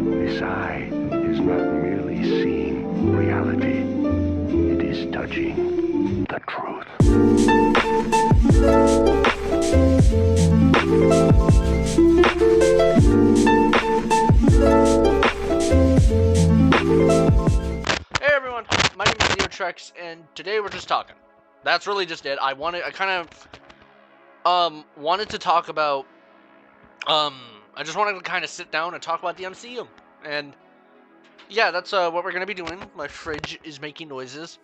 This eye is not merely seeing reality, it is touching the truth. Hey everyone, my name is Trex, and today we're just talking. That's really just it. I wanted to talk about, I just wanted to kind of sit down and talk about the MCU. And yeah, that's what we're gonna be doing. My fridge is making noises.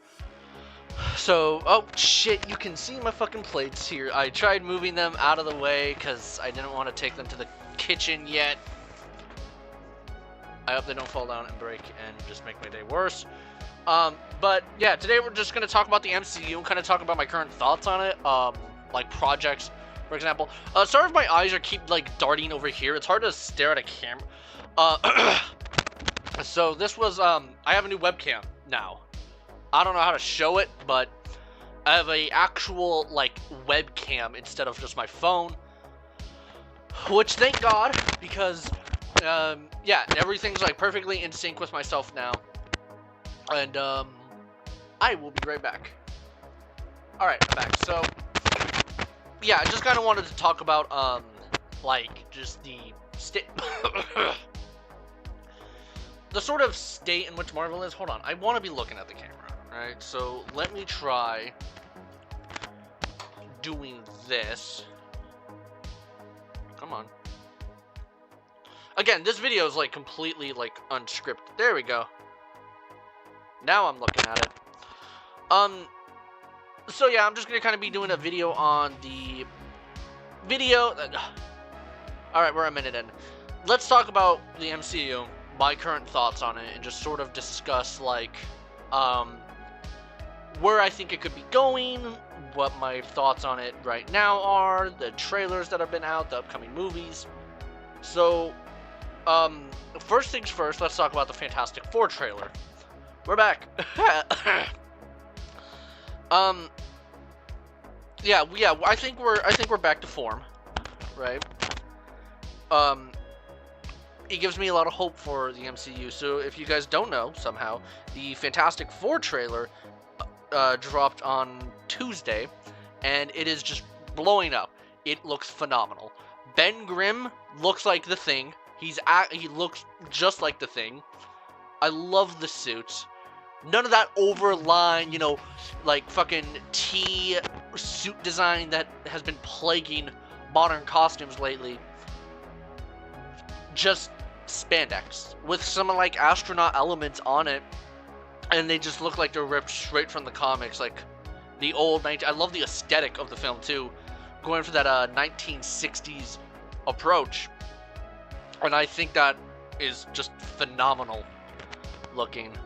So, oh shit, you can see my fucking plates here. I tried moving them out of the way because I didn't want to take them to the kitchen yet. I hope they don't fall down and break and just make my day worse. But yeah, today we're just gonna talk about the MCU and kind of talk about my current thoughts on it. Like projects, for example. Sorry if my eyes keep like darting over here. It's hard to stare at a camera. So this was I have a new webcam now. I don't know how to show it, but I have a actual like webcam instead of just my phone. Which thank God, because yeah, everything's like perfectly in sync with myself now. And I will be right back. Alright, I'm back. So yeah, I just kinda wanted to talk about like just the the sort of state in which Marvel is. Hold on, I wanna be looking at the camera. Alright, so let me try doing this. Come on. Again, this video is like completely like unscripted. There we go. Now I'm looking at it. So yeah, I'm just gonna kind of be doing a video on the video. Alright, we're a minute in. Let's talk about the MCU, my current thoughts on it, and just sort of discuss like where I think it could be going, what my thoughts on it right now are, the trailers that have been out, the upcoming movies. So first things first, let's talk about the Fantastic Four trailer. We're back. Yeah, I think we're back to form, right? It gives me a lot of hope for the MCU. So if you guys don't know, somehow the Fantastic Four trailer dropped on Tuesday, and it is just blowing up. It looks phenomenal. Ben Grimm looks like the Thing. He looks just like the Thing. I love the suits. None of that overline, you know, like fucking T suit design that has been plaguing modern costumes lately. Just spandex with some like astronaut elements on it, and they just look like they're ripped straight from the comics, like the old I love the aesthetic of the film too, going for that 1960s approach, and I think that is just phenomenal looking.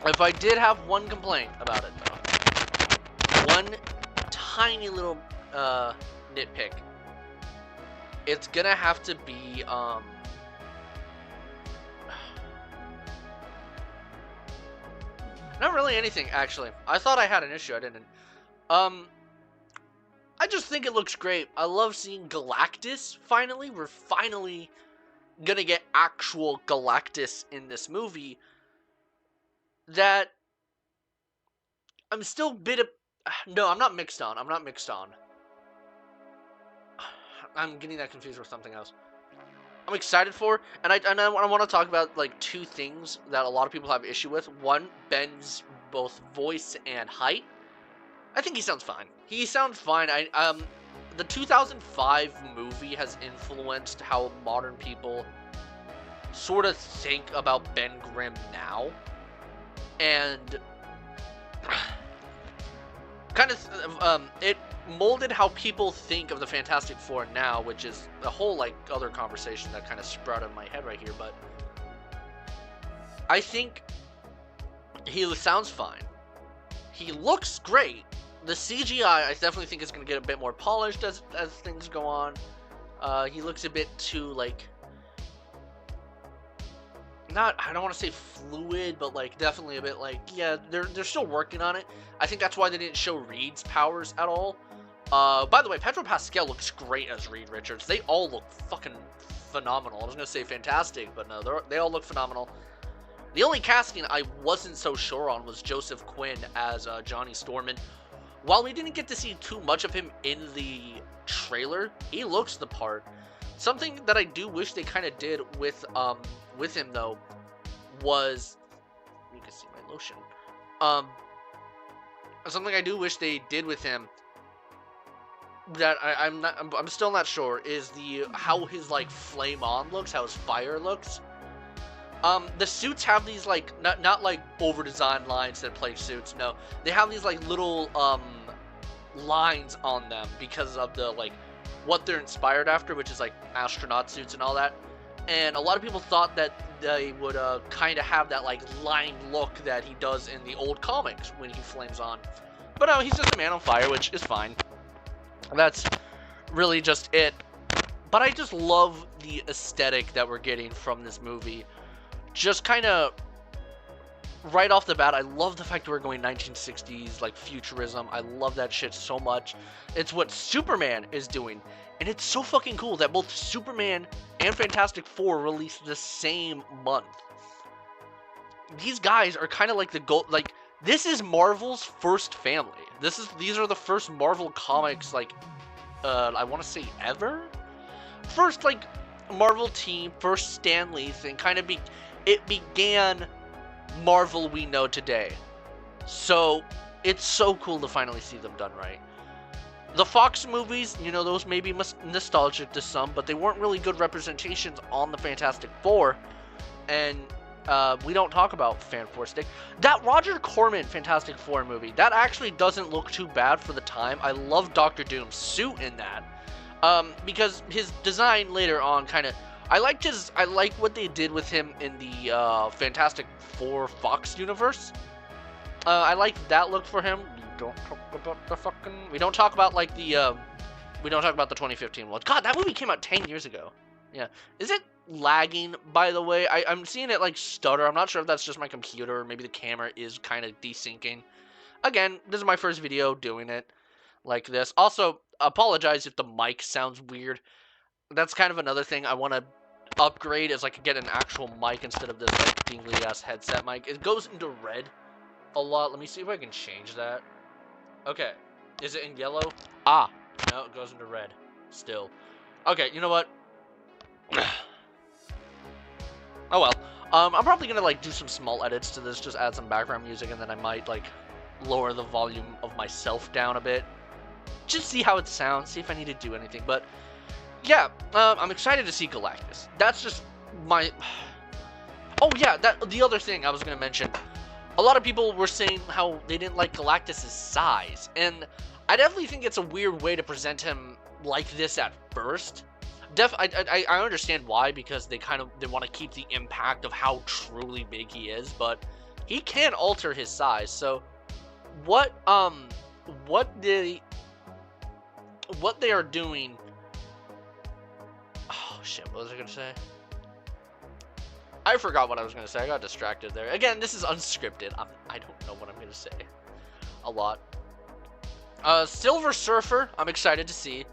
If I did have one complaint about it though, one tiny little nitpick, it's gonna have to be not really anything actually. I thought I had an issue, I didn't. I just think it looks great. I love seeing Galactus finally. We're finally gonna get actual Galactus in this movie. That I'm still no, I'm not mixed on. I'm getting that confused with something else. I'm excited for, and I want to talk about like two things that a lot of people have issue with. One, Ben's both voice and height. I think he sounds fine. He sounds fine. The 2005 movie has influenced how modern people sort of think about Ben Grimm now. And kind of it molded how people think of the Fantastic Four now, which is a whole like other conversation that kind of sprouted in my head right here. But I think he sounds fine. He looks great. The CGI, I definitely think, is going to get a bit more polished as things go on. He looks a bit too like I don't want to say fluid, but like definitely a bit like, yeah, they're still working on it. I think that's why they didn't show Reed's powers at all. By the way, Pedro Pascal looks great as Reed Richards. They all look fucking phenomenal. I was gonna say fantastic, but no, they all look phenomenal. The only casting I wasn't so sure on was Joseph Quinn as Johnny Storman. While we didn't get to see too much of him in the trailer, he looks the part. Something that I do wish they kind of did with him though was, you can see my lotion. Something I do wish they did with him that I'm still not sure is how his like flame on looks, how his fire looks. The suits have these like not like over designed lines that play suits. No, they have these like little lines on them because of the like what they're inspired after, which is like astronaut suits and all that. And a lot of people thought that they would kind of have that like line look that he does in the old comics when he flames on. But no, he's just a man on fire, which is fine. That's really just it. But I just love the aesthetic that we're getting from this movie. Just kind of right off the bat, I love the fact that we're going 1960s, like futurism. I love that shit so much. It's what Superman is doing. And it's so fucking cool that both Superman and Fantastic Four released the same month. These guys are kind of like the gold, like this is Marvel's first family. These are the first Marvel comics, like I want to say ever. First like Marvel team, first Stan Lee thing. It began Marvel we know today. So it's so cool to finally see them done right. The Fox movies, you know, those may be nostalgic to some, but they weren't really good representations on the Fantastic Four. And we don't talk about Fan Four Stick. That Roger Corman Fantastic Four movie, that actually doesn't look too bad for the time. I love Doctor Doom's suit in that. Because his design later on kind of... I like what they did with him in the Fantastic Four Fox universe. I like that look for him. We don't talk about like the 2015 one. God, that movie came out 10 years ago. Yeah. Is it lagging, by the way? I'm seeing it like stutter. I'm not sure if that's just my computer or maybe the camera is kind of desyncing. Again, this is my first video doing it like this. Also, apologize if the mic sounds weird. That's kind of another thing I want to upgrade is like get an actual mic instead of this like dingly ass headset mic. It goes into red a lot. Let me see if I can change that. Okay. Is it in yellow? Ah. No, it goes into red. Still. Okay, you know what? Oh well. I'm probably gonna like do some small edits to this, just add some background music, and then I might like lower the volume of myself down a bit. Just see how it sounds, see if I need to do anything. But yeah, I'm excited to see Galactus. That's just my... Oh yeah, the other thing I was gonna mention. A lot of people were saying how they didn't like Galactus' size, and I definitely think it's a weird way to present him like this at first. I understand why, because they want to keep the impact of how truly big he is, but he can alter his size. So what they are doing... Oh shit, what was I gonna say? I forgot what I was going to say. I got distracted there. Again, this is unscripted. I don't know what I'm going to say. A lot. Silver Surfer, I'm excited to see.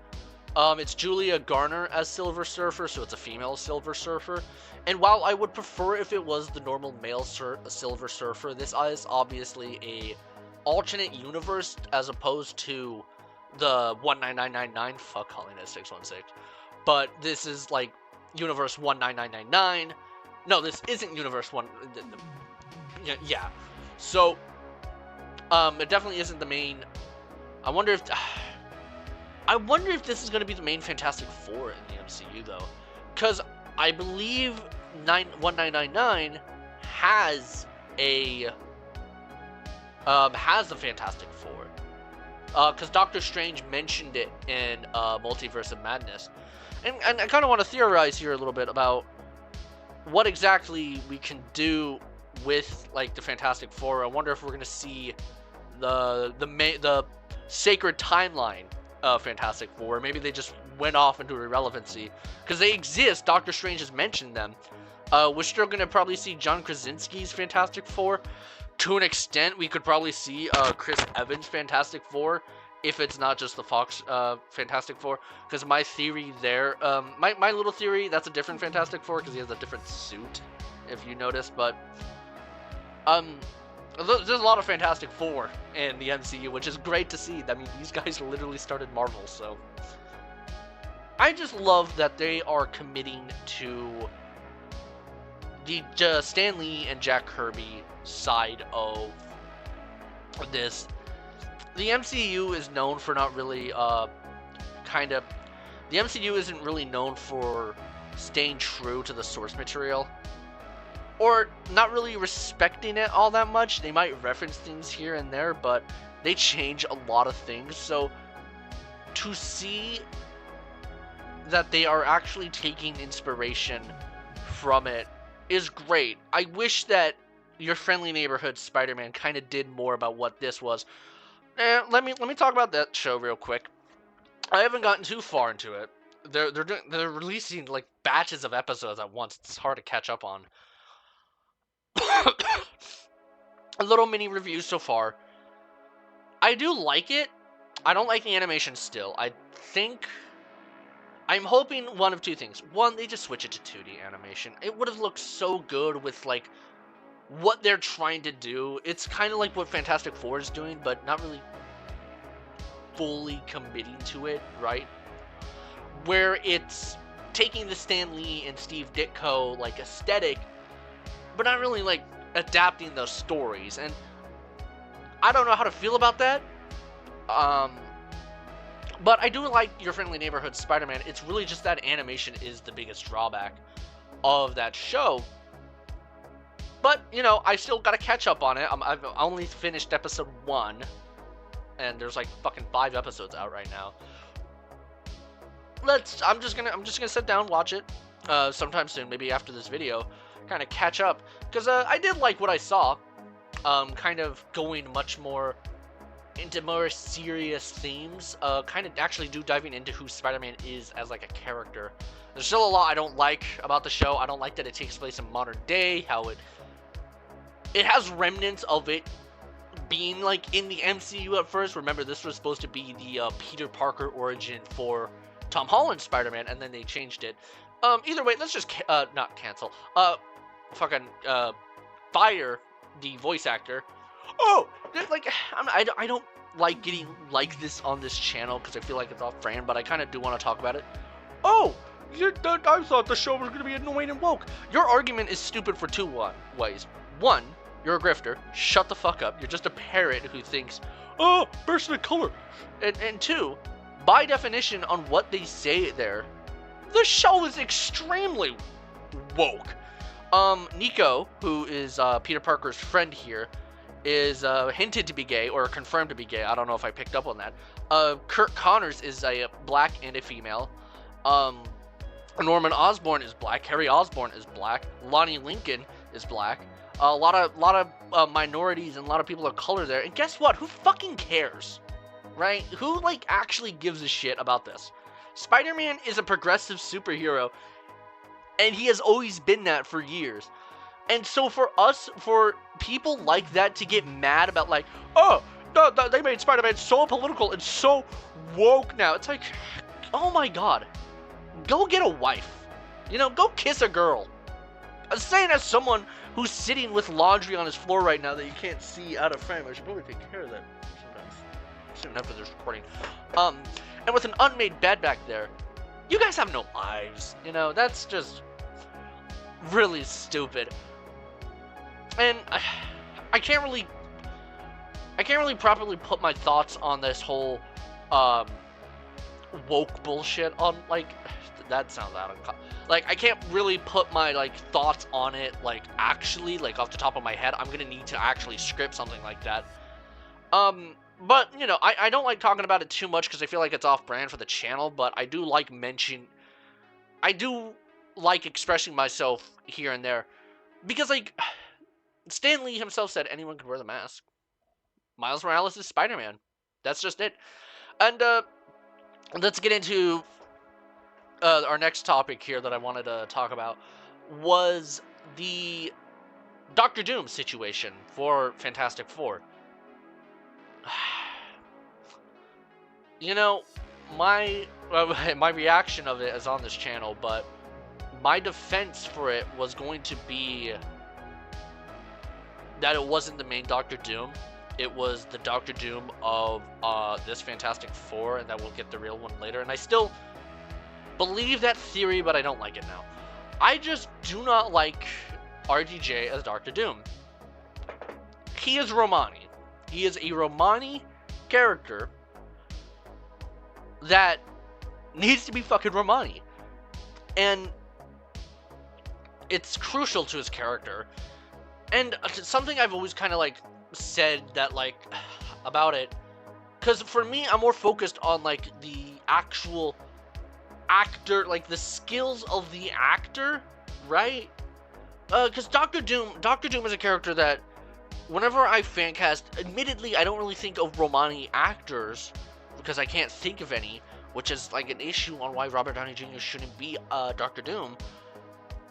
It's Julia Garner as Silver Surfer, so it's a female Silver Surfer. And while I would prefer if it was the normal male Silver Surfer, this is obviously a alternate universe as opposed to the 19999. Fuck calling it 616. But this is like universe 19999. No, this isn't Universe 1. Yeah. So, it definitely isn't the main... I wonder if this is going to be the main Fantastic Four in the MCU, though. Because I believe 1999 has the Fantastic Four. Because Doctor Strange mentioned it in Multiverse of Madness. And I kind of want to theorize here a little bit about what exactly we can do with like the Fantastic Four. I wonder if we're gonna see the sacred timeline of Fantastic Four. Maybe they just went off into irrelevancy because they exist. Doctor Strange has mentioned them. We're still gonna probably see John Krasinski's Fantastic Four. To an extent, we could probably see Chris Evans' Fantastic Four if it's not just the Fox Fantastic Four, because my theory there, my little theory, that's a different Fantastic Four because he has a different suit, if you notice. But there's a lot of Fantastic Four in the MCU, which is great to see. I mean, these guys literally started Marvel, so I just love that they are committing to the Stan Lee and Jack Kirby side of this. The MCU is known for not really, the MCU isn't really known for staying true to the source material, or not really respecting it all that much. They might reference things here and there, but they change a lot of things. So to see that they are actually taking inspiration from it is great. I wish that Your Friendly Neighborhood Spider-Man kind of did more about what this was. Let me talk about that show real quick. I haven't gotten too far into it. They're releasing like batches of episodes at once. It's hard to catch up on. A little mini review so far. I do like it. I don't like the animation still. I'm hoping one of two things. One, they just switch it to 2D animation. It would have looked so good with like what they're trying to do. It's kind of like what Fantastic Four is doing, but not really fully committing to it, right? Where it's taking the Stan Lee and Steve Ditko like aesthetic, but not really like adapting those stories. And I don't know how to feel about that. But I do like Your Friendly Neighborhood Spider-Man. It's really just that animation is the biggest drawback of that show. But, you know, I still gotta catch up on it. I've only finished episode 1, and there's like fucking 5 episodes out right now. I'm just gonna sit down, watch it sometime soon, maybe after this video, kind of catch up, because I did like what I saw. Kind of going much more into more serious themes. Kind of actually diving into who Spider-Man is as like a character. There's still a lot I don't like about the show. I don't like that it takes place in modern day. How it has remnants of it being like in the MCU at first. Remember, this was supposed to be the Peter Parker origin for Tom Holland's Spider-Man, and then they changed it. Either way, let's just not cancel. Fire the voice actor. Oh, like I don't like getting like this on this channel because I feel like it's off brand, but I kind of do want to talk about it. Oh, I thought the show was going to be annoying and woke. Your argument is stupid for two ways. One, you're a grifter. Shut the fuck up. You're just a parrot who thinks, oh, burst of color. And two, by definition, on what they say there, the show is extremely woke. Nico, who is Peter Parker's friend here, is hinted to be gay, or confirmed to be gay. I don't know if I picked up on that. Kurt Connors is a black and a female. Norman Osborn is black. Harry Osborn is black. Lonnie Lincoln is black. A lot of minorities and a lot of people of color there. And guess what? Who fucking cares? Right? Who, like, actually gives a shit about this? Spider-Man is a progressive superhero, and he has always been that for years. And so for people like that to get mad about, like, oh, no, they made Spider-Man so political and so woke now. It's like, oh my god. Go get a wife. You know, go kiss a girl. I'm saying as someone who's sitting with laundry on his floor right now that you can't see out of frame. I should probably take care of that sometimes. Soon after this recording. And with an unmade bed back there, you guys have no lives. You know, that's just really stupid. And I can't really properly put my thoughts on this whole woke bullshit on, like, that sounds out of like, I can't really put my, like, thoughts on it, like, actually, like, off the top of my head. I'm gonna need to actually script something like that. But, you know, I don't like talking about it too much because I feel like it's off-brand for the channel, but I do like expressing myself here and there. Because, like, Stan Lee himself said anyone could wear the mask. Miles Morales is Spider-Man. That's just it. And, let's get into our next topic here that I wanted to talk about was the Doctor Doom situation for Fantastic Four. you know, my my reaction of it is on this channel, but my defense for it was going to be that it wasn't the main Doctor Doom. It was the Doctor Doom of this Fantastic Four, and that we'll get the real one later. And I still believe that theory, but I don't like it now. I just do not like RDJ as Doctor Doom. He is Romani. He is a Romani character that needs to be fucking Romani. And it's crucial to his character. And something I've always kind of like said that like about it, because for me I'm more focused on like the actual actor, like the skills of the actor, right? Because Doctor Doom is a character that whenever I fancast, admittedly I don't really think of Romani actors because I can't think of any, which is like an issue on why Robert Downey Jr. shouldn't be Doctor Doom.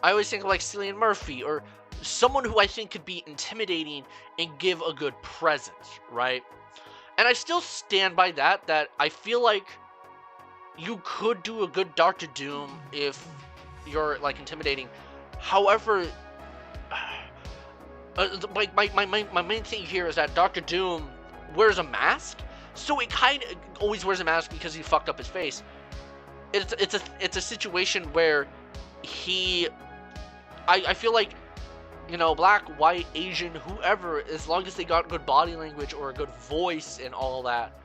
I always think of like Cillian Murphy or someone who I think could be intimidating and give a good presence, right? And I still stand by that I feel like you could do a good Doctor Doom if you're like intimidating. However, my main thing here is that Doctor Doom wears a mask, so it kind of always wears a mask because he fucked up his face. It's a situation where I feel like, you know, black, white, Asian, whoever, as long as they got good body language or a good voice and all that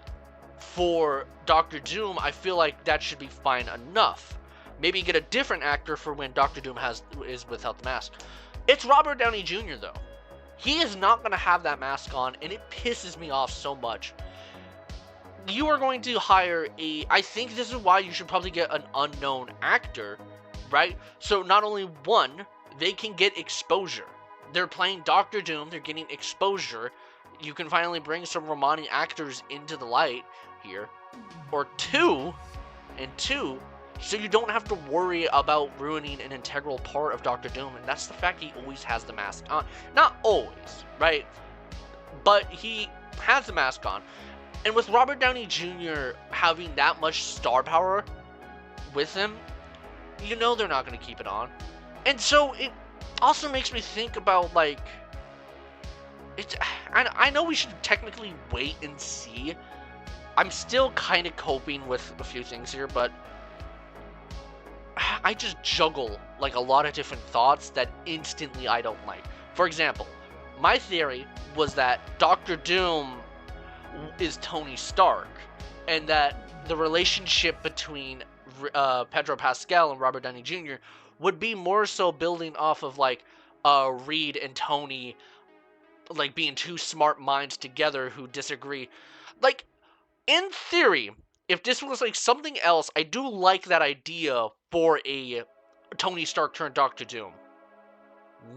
for Doctor Doom, I feel like that should be fine enough. Maybe get a different actor for when Doctor Doom is without the mask. It's Robert Downey Jr. though. He is not going to have that mask on, and it pisses me off so much. You are going to hire I think this is why you should probably get an unknown actor, right? So not only one, they can get exposure. They're playing Doctor Doom, they're getting exposure. You can finally bring some Romani actors into the light here. Or two, so you don't have to worry about ruining an integral part of Doctor Doom, and that's the fact he always has the mask on. Not always, right? But he has the mask on. And with Robert Downey Jr. having that much star power with him, you know they're not going to keep it on. And so it also makes me think about, like, I know we should technically wait and see. I'm still kind of coping with a few things here, but I just juggle, like, a lot of different thoughts that instantly I don't like. For example, my theory was that Doctor Doom is Tony Stark, and that the relationship between Pedro Pascal and Robert Downey Jr. would be more so building off of, like, Reed and Tony, like, being two smart minds together who disagree. Like, in theory, if this was, like, something else, I do like that idea for a Tony Stark turned Doctor Doom.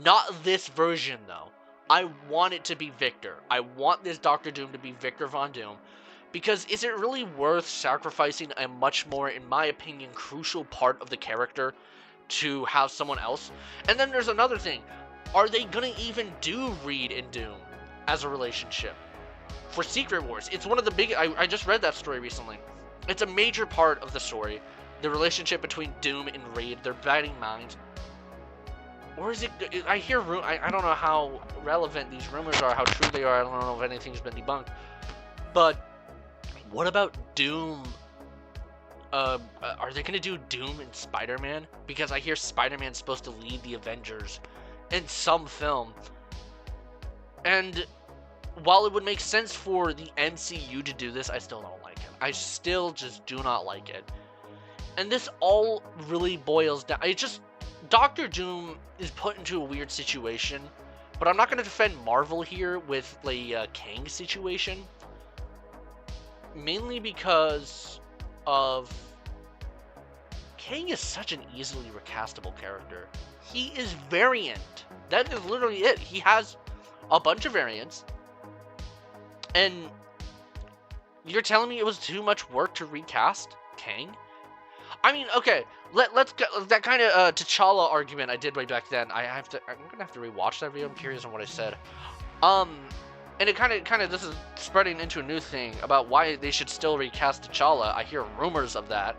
Not this version, though. I want it to be Victor. I want this Doctor Doom to be Victor Von Doom. Because is it really worth sacrificing a much more, in my opinion, crucial part of the character to have someone else? And then there's another thing. Are they going to even do Reed and Doom as a relationship for Secret Wars? It's one of the big... I just read that story recently. It's a major part of the story. The relationship between Doom and Reed. They're batting minds. Or is it... I hear... I don't know how relevant these rumors are, how true they are. I don't know if anything's been debunked. But what about Doom? Are they going to do Doom and Spider-Man? Because I hear Spider-Man's supposed to lead the Avengers in some film. And while it would make sense for the MCU to do this, I still don't like it. I still just do not like it. And this all really boils down... It's just... Doctor Doom is put into a weird situation. But I'm not going to defend Marvel here with the Kang situation. Mainly because of... Kang is such an easily recastable character. He is variant. That is literally it. He has a bunch of variants. And you're telling me it was too much work to recast Kang? I mean, okay, let's go, that kind of T'Challa argument I did way back then. I'm gonna have to rewatch that video. I'm curious on what I said. And it kind of this is spreading into a new thing about why they should still recast T'Challa. I hear rumors of that.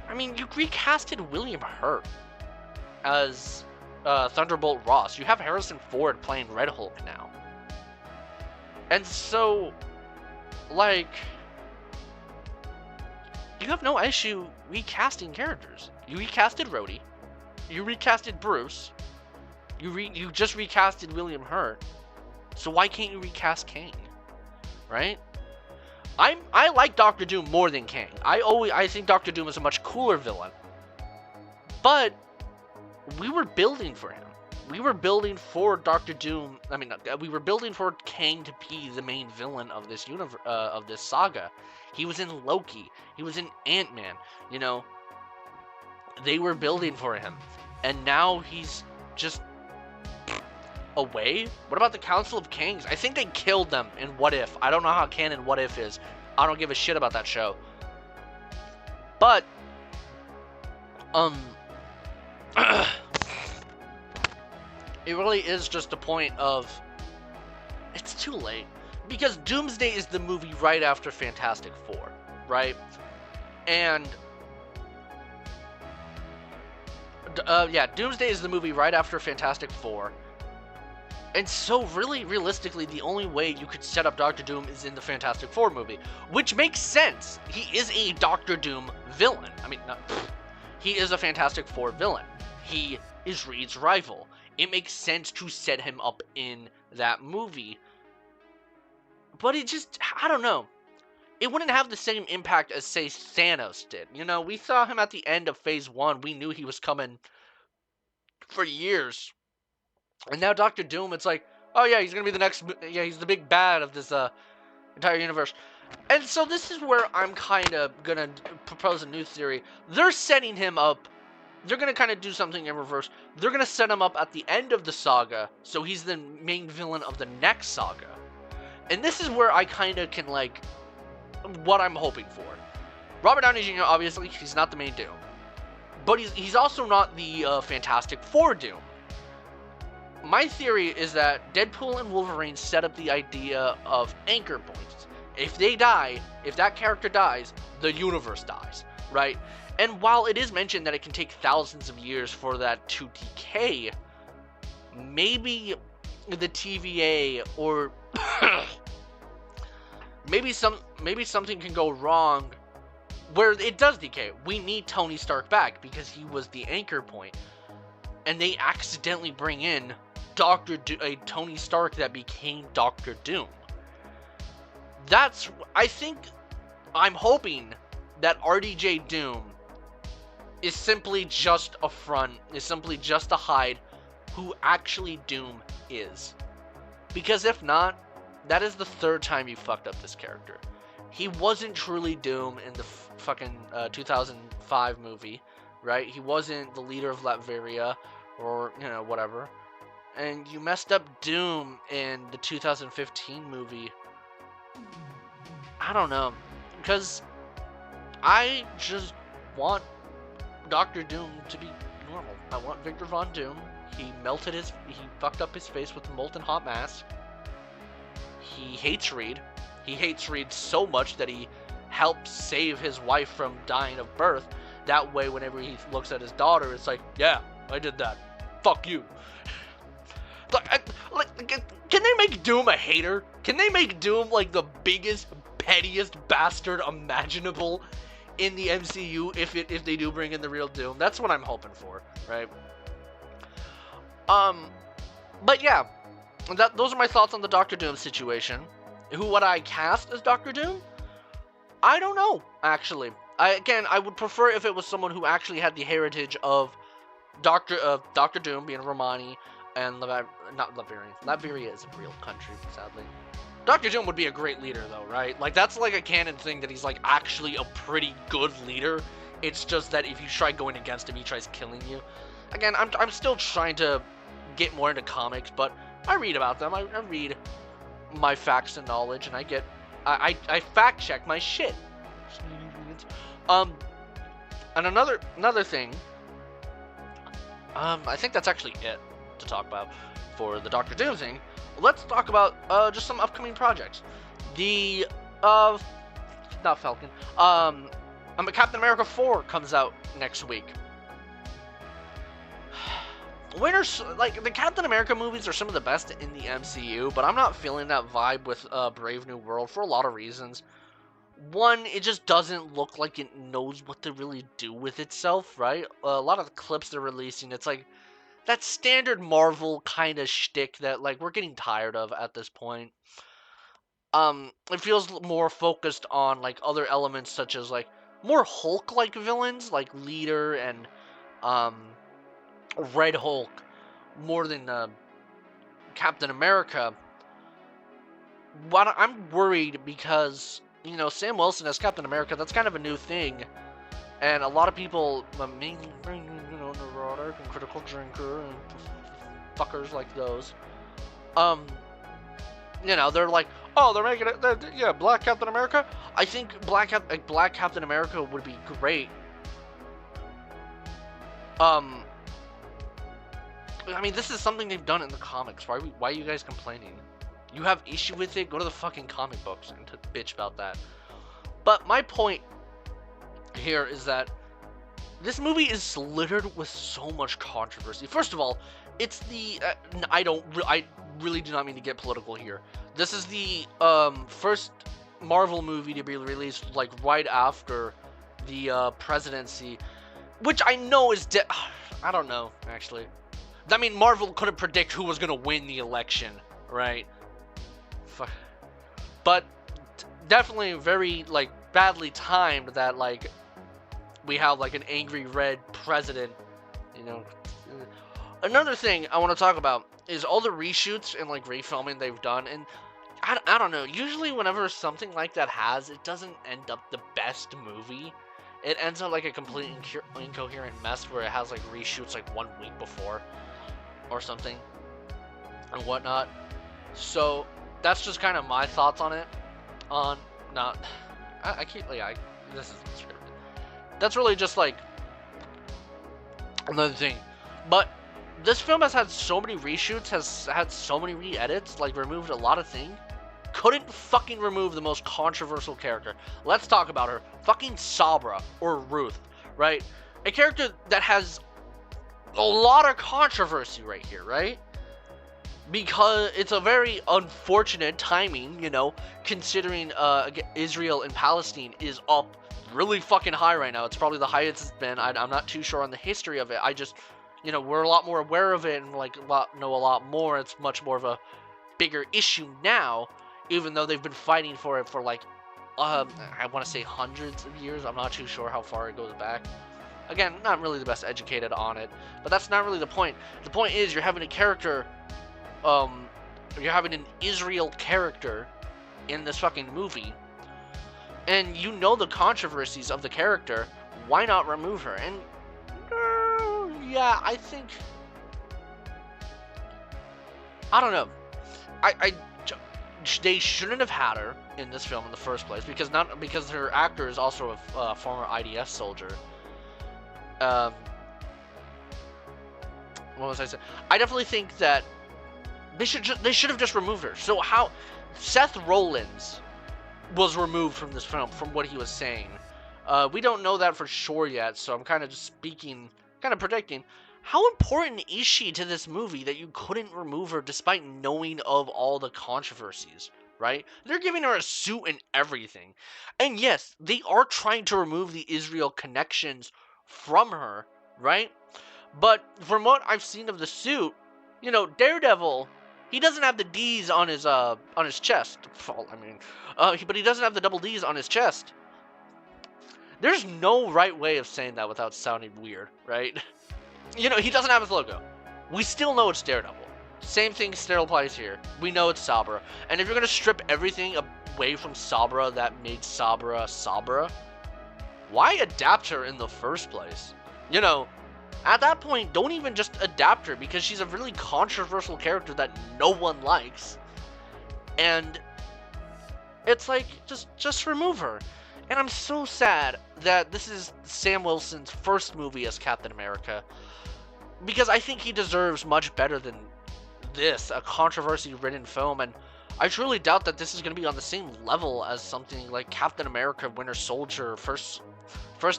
I mean, you recasted William Hurt as Thunderbolt Ross. You have Harrison Ford playing Red Hulk now. And so, like, you have no issue recasting characters. You recasted Rhodey. You recasted Bruce. You just recasted William Hurt. So why can't you recast Kang? Right? I like Doctor Doom more than Kang. I think Doctor Doom is a much cooler villain. But we were building for him. We were building for Doctor Doom. I mean, we were building for Kang to be the main villain of this of this saga. He was in Loki. He was in Ant-Man. You know, they were building for him, and now he's just away. What about the Council of Kings? I think they killed them in What If. I don't know how canon What If is. I don't give a shit about that show. But it really is just a point of it's too late, because Doomsday is the movie right after Fantastic Four, right? And yeah, Doomsday is the movie right after Fantastic Four. And so, really, realistically, the only way you could set up Doctor Doom is in the Fantastic Four movie, which makes sense. He is a Doctor Doom villain. I mean, he is a Fantastic Four villain. He is Reed's rival. It makes sense to set him up in that movie. But it just, I don't know. It wouldn't have the same impact as, say, Thanos did. You know, we saw him at the end of Phase 1. We knew he was coming for years. And now Doctor Doom, it's like, oh yeah, he's going to be the next, yeah, he's the big bad of this entire universe. And so this is where I'm kind of going to propose a new theory. They're setting him up, they're going to kind of do something in reverse. They're going to set him up at the end of the saga, so he's the main villain of the next saga. And this is where I kind of can, like, what I'm hoping for. Robert Downey Jr., obviously, he's not the main Doom. But he's also not the Fantastic Four Doom. My theory is that Deadpool and Wolverine set up the idea of anchor points. If they die, if that character dies, the universe dies, right? And while it is mentioned that it can take thousands of years for that to decay, maybe the TVA or maybe something can go wrong where it does decay. We need Tony Stark back because he was the anchor point, and they accidentally bring in Tony Stark that became Doctor Doom. I'm hoping that RDJ Doom is simply just a front, is simply just to hide who actually Doom is. Because if not, that is the third time you fucked up this character. He wasn't truly Doom in the fucking 2005 movie, right? He wasn't the leader of Latveria, or, you know, whatever. And you messed up Doom in the 2015 movie. I don't know. Because I just want Doctor Doom to be normal. I want Victor Von Doom. He fucked up his face with the molten hot mask. He hates Reed. He hates Reed so much that he helps save his wife from dying of birth. That way, whenever he looks at his daughter, it's like, yeah, I did that. Fuck you. Can they make Doom a hater? Can they make Doom like the biggest, pettiest bastard imaginable in the MCU if they do bring in the real Doom? That's what I'm hoping for, right? But yeah, those are my thoughts on the Doctor Doom situation. Who would I cast as Doctor Doom? I don't know, actually. I would prefer if it was someone who actually had the heritage of Doctor Doom being Romani, and not Latveria. Latveria is a real country, sadly. Doctor Doom would be a great leader, though, right? Like, that's like a canon thing that he's like actually a pretty good leader. It's just that if you try going against him, he tries killing you. Again, I'm still trying to get more into comics, but I read about them. I read my facts and knowledge, and I fact check my shit. And another thing. I think that's actually it to talk about for the Doctor Doom thing. let's talk about just some upcoming projects. The not Falcon. Captain America 4 comes out next week. Like, the Captain America movies are some of the best in the MCU, but I'm not feeling that vibe with Brave New World for a lot of reasons. One, it just doesn't look like it knows what to really do with itself, right? A lot of the clips they're releasing, it's like that standard Marvel kind of shtick that, like, we're getting tired of at this point. It feels more focused on, like, other elements such as, like, more Hulk-like villains, like Leader and Red Hulk, more than Captain America. But I'm worried because, you know, Sam Wilson as Captain America, that's kind of a new thing. And a lot of people, mainly, you know, neurotic and critical drinker and fuckers like those, you know, they're like, oh, they're making it, yeah, Black Captain America. I think Black Captain America would be great. I mean, this is something they've done in the comics. Why are you guys complaining? You have issue with it? Go to the fucking comic books and bitch about that. But my point here is that this movie is littered with so much controversy. First of all, it's the I really do not mean to get political here. This is the first Marvel movie to be released like right after the presidency, which I know is I don't know, actually. I mean, Marvel couldn't predict who was gonna win the election, right? But definitely very, like, badly timed that, like, we have, like, an angry red president, you know. Another thing I want to talk about is all the reshoots and, like, refilming they've done, and I don't know, usually whenever something like that it doesn't end up the best movie. It ends up like a complete incoherent mess where it has, like, reshoots, like, 1 week before or something and whatnot. So that's just kind of my thoughts on it. This isn't scripted. That's really just, like, another thing. But this film has had so many reshoots, has had so many re-edits, like, removed a lot of things. Couldn't fucking remove the most controversial character. Let's talk about her. Fucking Sabra, or Ruth, right? A character that has a lot of controversy right here, right? Because it's a very unfortunate timing, you know, considering Israel and Palestine is up really fucking high right now. It's probably the highest it's been. I'm not too sure on the history of it. I just, you know, we're a lot more aware of it and, like, know a lot more. It's much more of a bigger issue now, even though they've been fighting for it for, like, I want to say hundreds of years. I'm not too sure how far it goes back. Again, not really the best educated on it, but that's not really the point. The point is you're having a character, you're having an Israel character in this fucking movie, and you know the controversies of the character. Why not remove her? And yeah, I think, I don't know. They shouldn't have had her in this film in the first place because her actor is also a former IDF soldier. What was I saying? I definitely think that they should have just removed her. So how Seth Rollins was removed from this film, from what he was saying. We don't know that for sure yet, so I'm kind of just speaking, kind of predicting. How important is she to this movie that you couldn't remove her despite knowing of all the controversies, right? They're giving her a suit and everything. And yes, they are trying to remove the Israel connections from her, right? But from what I've seen of the suit, you know, Daredevil, he doesn't have the D's on his chest. But he doesn't have the double D's on his chest. There's no right way of saying that without sounding weird, right? You know, he doesn't have his logo. We still know it's Daredevil. Same thing still applies here. We know it's Sabra. And if you're going to strip everything away from Sabra that made Sabra Sabra, why adapt her in the first place? You know, at that point, don't even just adapt her, because she's a really controversial character that no one likes. And it's like, just remove her. And I'm so sad that this is Sam Wilson's first movie as Captain America, because I think he deserves much better than this, a controversy-ridden film, and I truly doubt that this is going to be on the same level as something like Captain America, Winter Soldier, First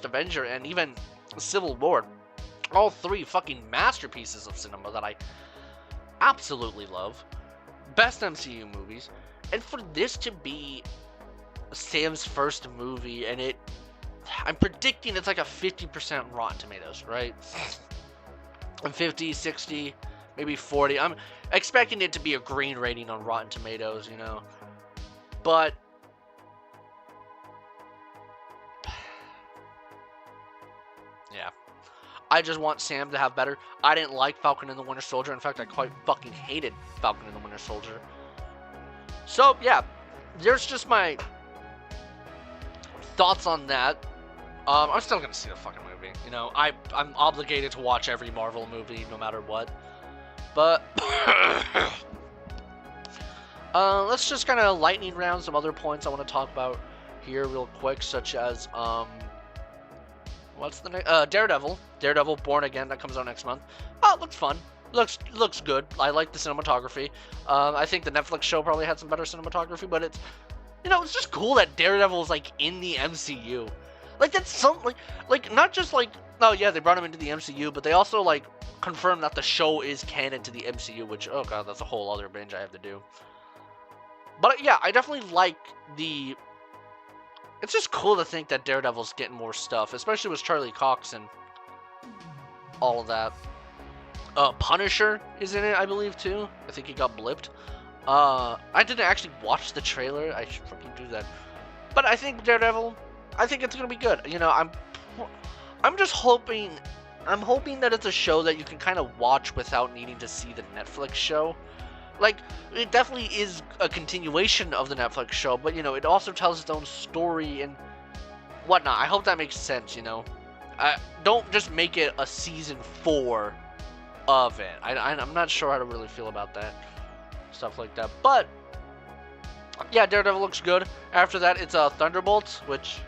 Avenger, and even Civil War. All three fucking masterpieces of cinema that I absolutely love. Best MCU movies. And for this to be Sam's first movie, and I'm predicting it's like a 50% Rotten Tomatoes, right? And 50, 60, maybe 40. I'm expecting it to be a green rating on Rotten Tomatoes, you know. But yeah. I just want Sam to have better. I didn't like Falcon and the Winter Soldier. In fact, I quite fucking hated Falcon and the Winter Soldier. So, yeah. There's just my thoughts on that. I'm still gonna see the fucking movie. You know, I'm obligated to watch every Marvel movie no matter what. But let's just kind of lightning round some other points I want to talk about here real quick, such as what's the name? Daredevil Born Again, that comes out next month. Oh, it looks fun. Looks good. I like the cinematography. I think the Netflix show probably had some better cinematography, but it's, you know, it's just cool that Daredevil is like in the MCU. Like, that's something like not just like, oh yeah, they brought him into the MCU, but they also like confirmed that the show is canon to the MCU, which, oh god, that's a whole other binge I have to do. But yeah, I definitely like the. It's just cool to think that Daredevil's getting more stuff, especially with Charlie Cox and all of that. Punisher is in it, I believe, too. I think he got blipped. I didn't actually watch the trailer. I should fucking do that. But I think Daredevil, I think it's gonna be good. You know, I'm just hoping. I'm hoping that it's a show that you can kind of watch without needing to see the Netflix show. Like, it definitely is a continuation of the Netflix show, but, you know, it also tells its own story and whatnot. I hope that makes sense, you know. Don't just make it a season 4 of it. I'm not sure how to really feel about that. Stuff like that. But, yeah, Daredevil looks good. After that, it's Thunderbolts, which,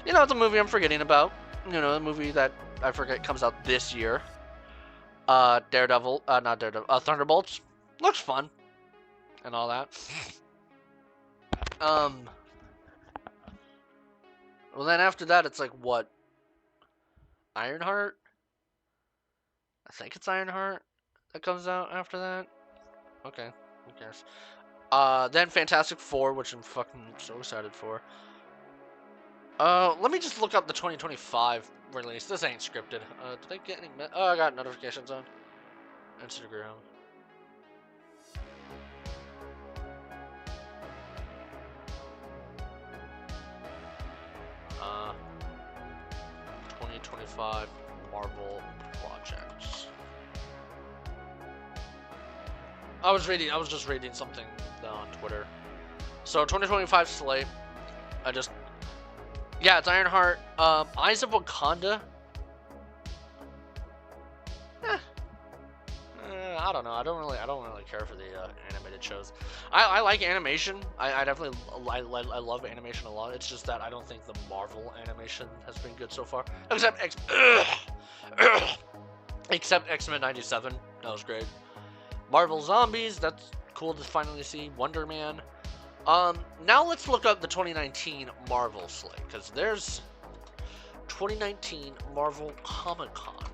you know, it's a movie I'm forgetting about. You know, a movie that I forget comes out this year. Thunderbolts. Looks fun. And all that. Well, then after that, it's like, what? Ironheart? I think it's Ironheart that comes out after that. Okay, who cares? Then Fantastic Four, which I'm fucking so excited for. Let me just look up the 2025 release. This ain't scripted. Did I get any? Oh, I got notifications on Instagram. Uh, 2025 Marvel projects. I was just reading something on Twitter. So 2025 slate. Yeah, it's Ironheart. Eyes of Wakanda. I don't know. I don't really care for the animated shows. I like animation. I definitely I love animation a lot. It's just that I don't think the Marvel animation has been good so far. Except X-Men 97. That was great. Marvel Zombies. That's cool to finally see. Wonder Man. Now let's look up the 2019 Marvel slate, because there's 2019 Marvel Comic-Con.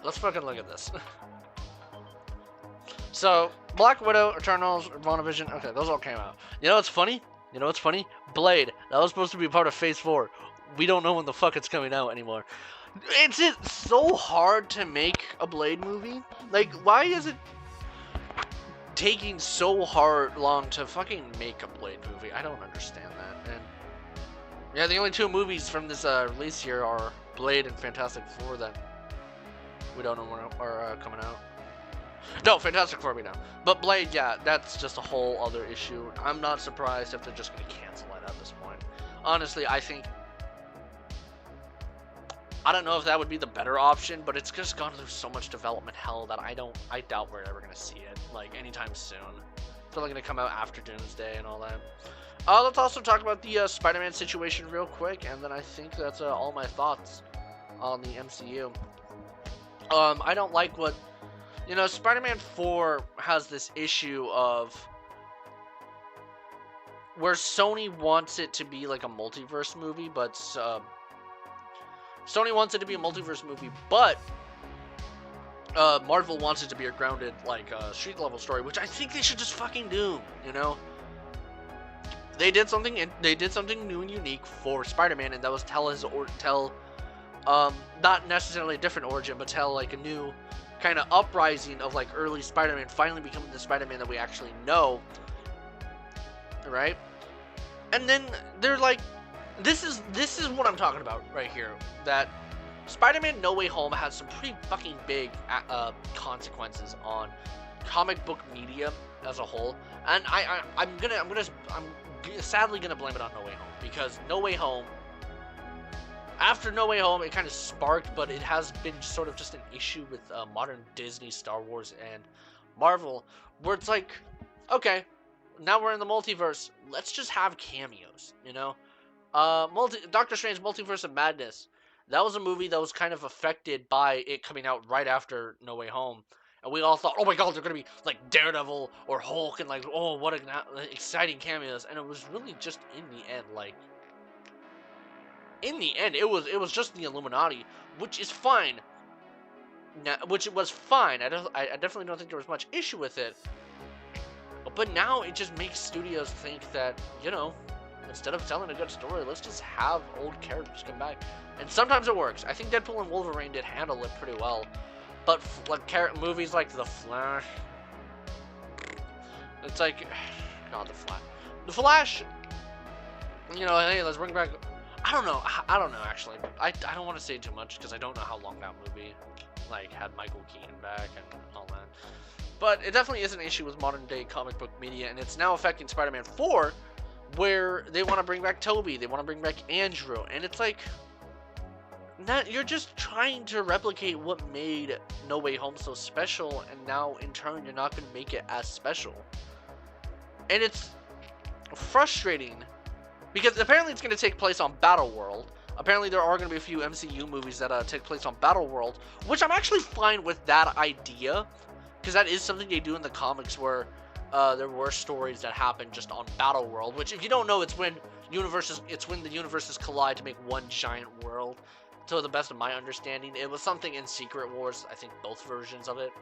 Let's fucking look at this. So, Black Widow, Eternals, WandaVision, okay, those all came out. You know what's funny? Blade, that was supposed to be part of Phase 4. We don't know when the fuck it's coming out anymore. It's so hard to make a Blade movie. Like, why is it taking so long to fucking make a Blade movie? I don't understand that. And yeah, the only two movies from this release here are Blade and Fantastic Four that we don't know when are coming out. No, Fantastic Four we know. But Blade, yeah, that's just a whole other issue. I'm not surprised if they're just going to cancel it at this point. Honestly, I don't know if that would be the better option, but it's just gone through so much development hell that I doubt we're ever gonna see it, like, anytime soon. It's probably gonna come out after Doomsday and all that. Let's also talk about the Spider-Man situation real quick, and then I think that's all my thoughts on the MCU. I don't like what, Spider-Man 4 has this issue of where Sony wants it to be like a multiverse movie, but Sony wants it to be a multiverse movie, but Marvel wants it to be a grounded, like, street level story, which I think they should just fucking do. They did something new and unique for Spider-Man, and that was tell not necessarily a different origin, but tell like a new kind of uprising of like early Spider-Man finally becoming the Spider-Man that we actually know, right? And then they're like, this is what I'm talking about right here. That Spider-Man No Way Home has some pretty fucking big consequences on comic book media as a whole, and I'm sadly gonna blame it on No Way Home, because No Way Home, after No Way Home, it kind of sparked, but it has been sort of just an issue with modern Disney, Star Wars, and Marvel, where it's like, okay, now we're in the multiverse, let's just have cameos, Doctor Strange Multiverse of Madness, that was a movie that was kind of affected by it coming out right after No Way Home. And we all thought, oh my god, they're going to be like Daredevil or Hulk, and like, oh, what exciting cameos. And it was really just, in the end, it was just the Illuminati, which is fine. Now, which it was fine. I definitely don't think there was much issue with it. But now it just makes studios think that, instead of telling a good story, let's just have old characters come back. And sometimes it works. I think Deadpool and Wolverine did handle it pretty well. But like movies like The Flash, it's like, God, The Flash, hey, let's bring back. I don't know actually. I don't want to say too much because I don't know how long that movie had Michael Keaton back and all that. But it definitely is an issue with modern day comic book media, and it's now affecting Spider-Man 4, where they want to bring back Toby, they want to bring back Andrew, and it's like, you're just trying to replicate what made No Way Home so special, and now in turn you're not going to make it as special. And it's frustrating because apparently it's going to take place on Battleworld. Apparently there are going to be a few MCU movies that take place on Battleworld, which I'm actually fine with that idea, because that is something they do in the comics, where there were stories that happened just on Battleworld, which, if you don't know, it's when the universes collide to make one giant world. To the best of my understanding, it was something in Secret Wars, I think both versions of it.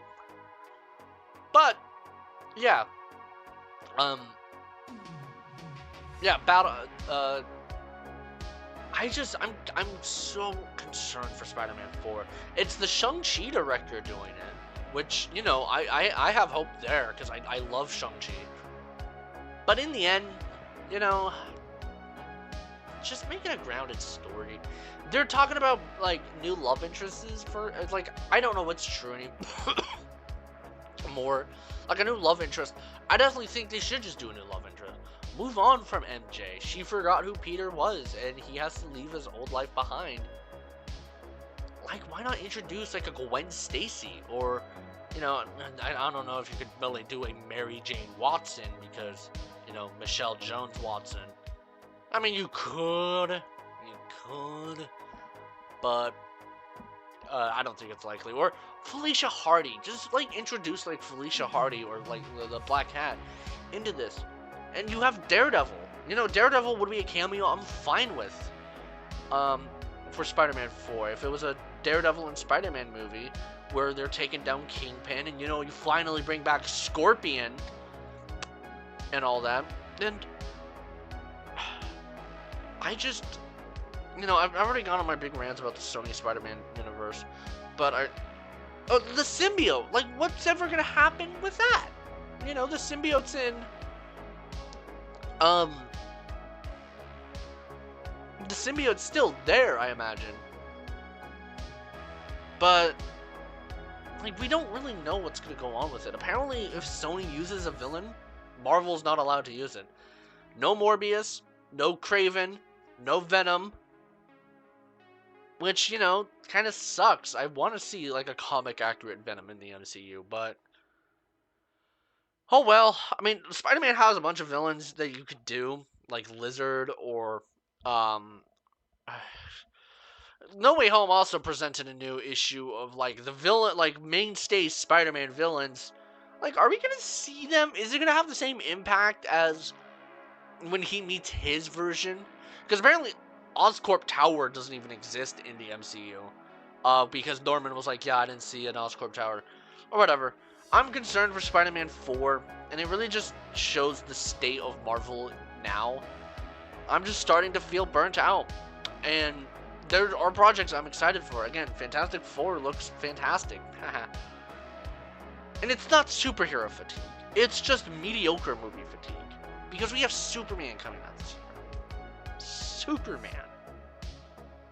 But yeah, I'm so concerned for Spider-Man 4. It's the Shang-Chi director doing it, which, I have hope there, because I love Shang-Chi. But in the end, just make it a grounded story. They're talking about, like, new love interests for, like, I don't know what's true anymore. Like, a new love interest. I definitely think they should just do a new love interest. Move on from MJ. She forgot who Peter was, and he has to leave his old life behind. Like, why not introduce, like, a Gwen Stacy? Or, I don't know if you could really do a Mary Jane Watson, because, Michelle Jones Watson. I mean, you could, but I don't think it's likely. Or Felicia Hardy, just like introduce like Felicia Hardy or like the Black Hat into this, and you have Daredevil. Daredevil would be a cameo I'm fine with. For Spider-Man 4, if it was a Daredevil and Spider-Man movie where they're taking down Kingpin, and you finally bring back Scorpion and all that, then I just, I've already gone on my big rants about the Sony Spider-Man universe, but the symbiote, like, what's ever gonna happen with that? The symbiote's in, the symbiote's still there, I imagine, but, like, we don't really know what's gonna go on with it. Apparently, if Sony uses a villain, Marvel's not allowed to use it. No Morbius, no Kraven, no Venom, which, kind of sucks. I want to see, like, a comic-accurate Venom in the MCU, but oh well. I mean, Spider-Man has a bunch of villains that you could do, like Lizard or, No Way Home also presented a new issue of like the villain, like mainstay Spider-Man villains. Like, are we gonna see them? Is it gonna have the same impact as when he meets his version? Because apparently Oscorp Tower doesn't even exist in the MCU. Because Norman was like, yeah, I didn't see an Oscorp Tower, or whatever. I'm concerned for Spider-Man 4, and it really just shows the state of Marvel now. I'm just starting to feel burnt out, and there are projects I'm excited for. Again, Fantastic Four looks fantastic. And it's not superhero fatigue. It's just mediocre movie fatigue. Because we have Superman coming out this year. Superman.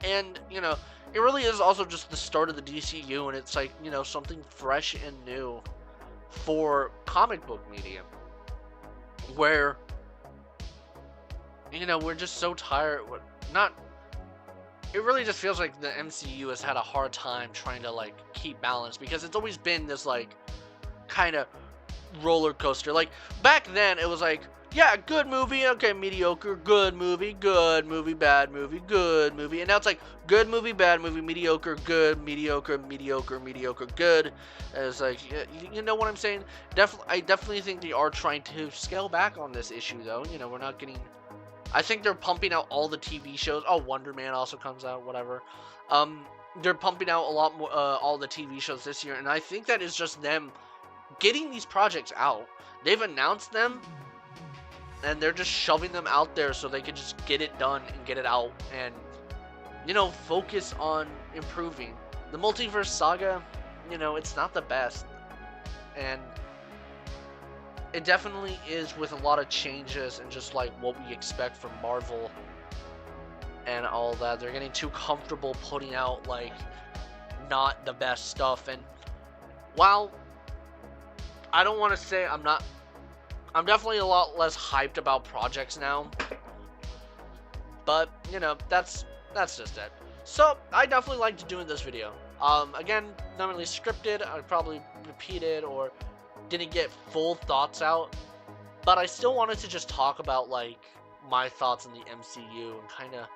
And, you know, it really is also just the start of the DCU, and it's like, you know, something fresh and new for comic book medium. Where, you know, we're just so tired. It really just feels like the MCU has had a hard time trying to, like, keep balance. Because it's always been this, like, kind of roller coaster. Like, back then, it was like, yeah, good movie, okay, mediocre, good movie, bad movie, good movie. And now it's like, good movie, bad movie, mediocre, good, mediocre, good. And it's like, you know what I'm saying? I definitely think they are trying to scale back on this issue, though. You know, we're not getting... I think they're pumping out all the TV shows. Oh, Wonder Man also comes out, whatever. They're pumping out a lot more, all the TV shows this year. And I think that is just them getting these projects out. They've announced them, and they're just shoving them out there so they can just get it done and get it out and, you know, focus on improving. The Multiverse Saga, you know, it's not the best. And it definitely is with a lot of changes and just like what we expect from Marvel and all that. They're getting too comfortable putting out like not the best stuff. And while I don't want to say I'm definitely a lot less hyped about projects now. But, you know, that's just it. So, I definitely liked doing this video. Again, not really scripted. I probably repeated or didn't get full thoughts out. But I still wanted to just talk about, like, my thoughts on the MCU and kind of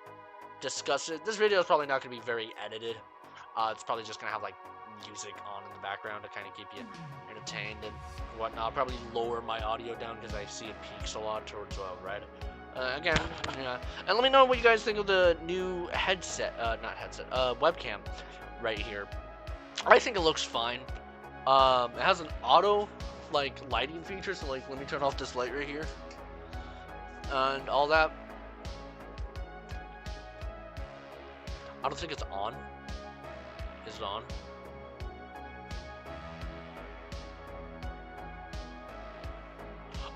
discuss it. This video is probably not going to be very edited. It's probably just going to have, like, music on in the background to kind of keep you entertained and whatnot. I'll probably lower my audio down because I see it peaks a lot towards red. Again, yeah. And let me know what you guys think of the new webcam right here. I think it looks fine. It has an auto like lighting feature, so like let me turn off this light right here and all that. I don't think it's on. Is it on?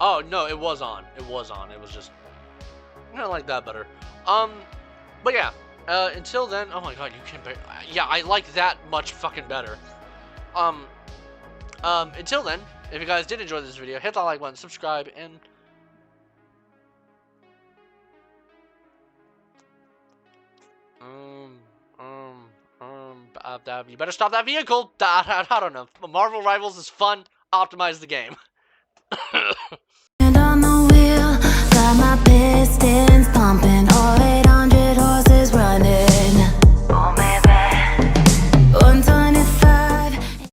Oh, no, it was on. It was on. It was just... I like that better. But yeah. Until then... Oh my god, you can... Yeah, I like that much fucking better. Until then, if you guys did enjoy this video, hit that like button, subscribe, and... you better stop that vehicle! I don't know. Marvel Rivals is fun. Optimize the game.